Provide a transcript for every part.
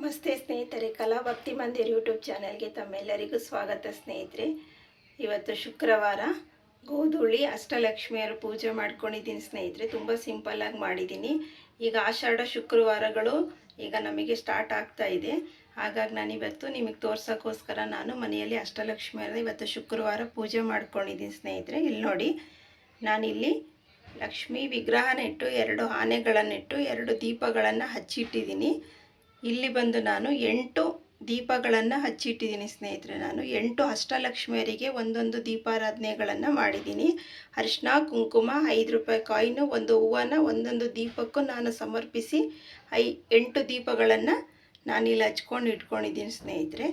ನಮಸ್ತೆ ಸ್ನೇಹಿತರೆ, ಕಲಾ ಭಕ್ತಿ ಮಂದಿರ್ ಯೂಟ್ಯೂಬ್ ಚಾನೆಲ್ಗೆ ತಮ್ಮೆಲ್ಲರಿಗೂ ಸ್ವಾಗತ ಸ್ನೇಹಿತರೆ. ಇವತ್ತು ಶುಕ್ರವಾರ ಗೋಧೂಳಿ ಅಷ್ಟಲಕ್ಷ್ಮಿಯರು ಪೂಜೆ ಮಾಡ್ಕೊಂಡಿದ್ದೀನಿ ಸ್ನೇಹಿತರೆ. ತುಂಬ ಸಿಂಪಲ್ಲಾಗಿ ಮಾಡಿದ್ದೀನಿ. ಈಗ ಆಷಾಢ ಶುಕ್ರವಾರಗಳು ಈಗ ನಮಗೆ ಸ್ಟಾರ್ಟ್ ಆಗ್ತಾ ಇದೆ. ಹಾಗಾಗಿ ನಾನು ಇವತ್ತು ನಿಮಗೆ ತೋರ್ಸೋಕ್ಕೋಸ್ಕರ ನಾನು ಮನೆಯಲ್ಲಿ ಅಷ್ಟಲಕ್ಷ್ಮಿಯರು ಇವತ್ತು ಶುಕ್ರವಾರ ಪೂಜೆ ಮಾಡ್ಕೊಂಡಿದ್ದೀನಿ ಸ್ನೇಹಿತರೆ. ಇಲ್ಲಿ ನೋಡಿ, ನಾನಿಲ್ಲಿ ಲಕ್ಷ್ಮೀ ವಿಗ್ರಹನಿಟ್ಟು 2 ಆನೆಗಳನ್ನಿಟ್ಟು 2 ದೀಪಗಳನ್ನು ಹಚ್ಚಿಟ್ಟಿದ್ದೀನಿ. ಇಲ್ಲಿ ಬಂದು ನಾನು 8 ದೀಪಗಳನ್ನು ಹಚ್ಚಿಟ್ಟಿದ್ದೀನಿ ಸ್ನೇಹಿತರೆ. ನಾನು 8 ಅಷ್ಟಲಕ್ಷ್ಮಿಯರಿಗೆ ಒಂದೊಂದು ದೀಪಾರಾಧನೆಗಳನ್ನು ಮಾಡಿದ್ದೀನಿ. ಅರಿಶಿನ, ಕುಂಕುಮ, 5 ರೂಪಾಯಿ ಕಾಯಿನು, ಒಂದು ಹೂವನ್ನು ಒಂದೊಂದು ದೀಪಕ್ಕೂ ನಾನು ಸಮರ್ಪಿಸಿ 8 ದೀಪಗಳನ್ನು ನಾನಿಲ್ಲಿ ಹಚ್ಕೊಂಡು ಇಟ್ಕೊಂಡಿದ್ದೀನಿ ಸ್ನೇಹಿತರೆ.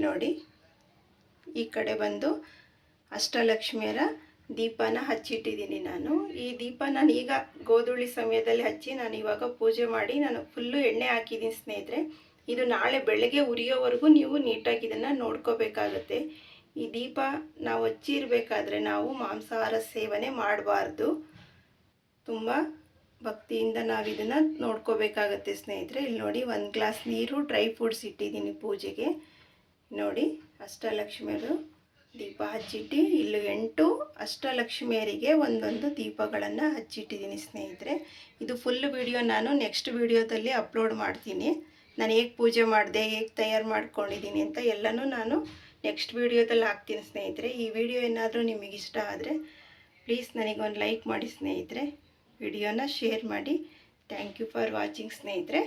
ನೋಡಿ, ಈ ಕಡೆ ಬಂದು ಅಷ್ಟಲಕ್ಷ್ಮಿಯರ ದೀಪನ ಹಚ್ಚಿಟ್ಟಿದ್ದೀನಿ ನಾನು. ಈ ದೀಪ ನಾನು ಈಗ ಗೋಧೂಳಿ ಸಮಯದಲ್ಲಿ ಹಚ್ಚಿ ನಾನು ಇವಾಗ ಪೂಜೆ ಮಾಡಿ ನಾನು ಫುಲ್ಲು ಎಣ್ಣೆ ಹಾಕಿದ್ದೀನಿ ಸ್ನೇಹಿತರೆ. ಇದು ನಾಳೆ ಬೆಳಗ್ಗೆ ಉರಿಯೋವರೆಗೂ ನೀವು ನೀಟಾಗಿ ಇದನ್ನು ನೋಡ್ಕೋಬೇಕಾಗುತ್ತೆ. ಈ ದೀಪ ನಾವು ಹಚ್ಚಿರಬೇಕಾದ್ರೆ ನಾವು ಮಾಂಸಾಹಾರ ಸೇವನೆ ಮಾಡಬಾರ್ದು. ತುಂಬ ಭಕ್ತಿಯಿಂದ ನಾವು ಇದನ್ನು ನೋಡ್ಕೋಬೇಕಾಗತ್ತೆ ಸ್ನೇಹಿತರೆ. ಇಲ್ಲಿ ನೋಡಿ, 1 ಗ್ಲಾಸ್ ನೀರು, ಡ್ರೈ ಫ್ರೂಟ್ಸ್ ಇಟ್ಟಿದ್ದೀನಿ ಪೂಜೆಗೆ. ನೋಡಿ, ಅಷ್ಟಲಕ್ಷ್ಮಿಯರು ದೀಪ ಹಚ್ಚಿಟ್ಟು ಇಲ್ಲಿ 8 ಅಷ್ಟಲಕ್ಷ್ಮಿಯರಿಗೆ ಒಂದೊಂದು ದೀಪಗಳನ್ನು ಹಚ್ಚಿಟ್ಟಿದ್ದೀನಿ ಸ್ನೇಹಿತರೆ. ಇದು ಫುಲ್ ವಿಡಿಯೋ ನಾನು ನೆಕ್ಸ್ಟ್ ವಿಡಿಯೋದಲ್ಲಿ ಅಪ್ಲೋಡ್ ಮಾಡ್ತೀನಿ. ನಾನು ಹೇಗೆ ಪೂಜೆ ಮಾಡಿದೆ, ಹೇಗೆ ತಯಾರು ಮಾಡ್ಕೊಂಡಿದ್ದೀನಿ ಅಂತ ಎಲ್ಲನೂ ನಾನು ನೆಕ್ಸ್ಟ್ ವಿಡಿಯೋದಲ್ಲಿ ಹಾಕ್ತೀನಿ ಸ್ನೇಹಿತರೆ. ಈ ವಿಡಿಯೋ ಏನಾದರೂ ನಿಮಗಿಷ್ಟ ಆದರೆ ಪ್ಲೀಸ್ ನನಗೊಂದು ಲೈಕ್ ಮಾಡಿ ಸ್ನೇಹಿತರೆ. ವಿಡಿಯೋನ ಶೇರ್ ಮಾಡಿ. ಥ್ಯಾಂಕ್ ಯು ಫಾರ್ ವಾಚಿಂಗ್ ಸ್ನೇಹಿತರೆ.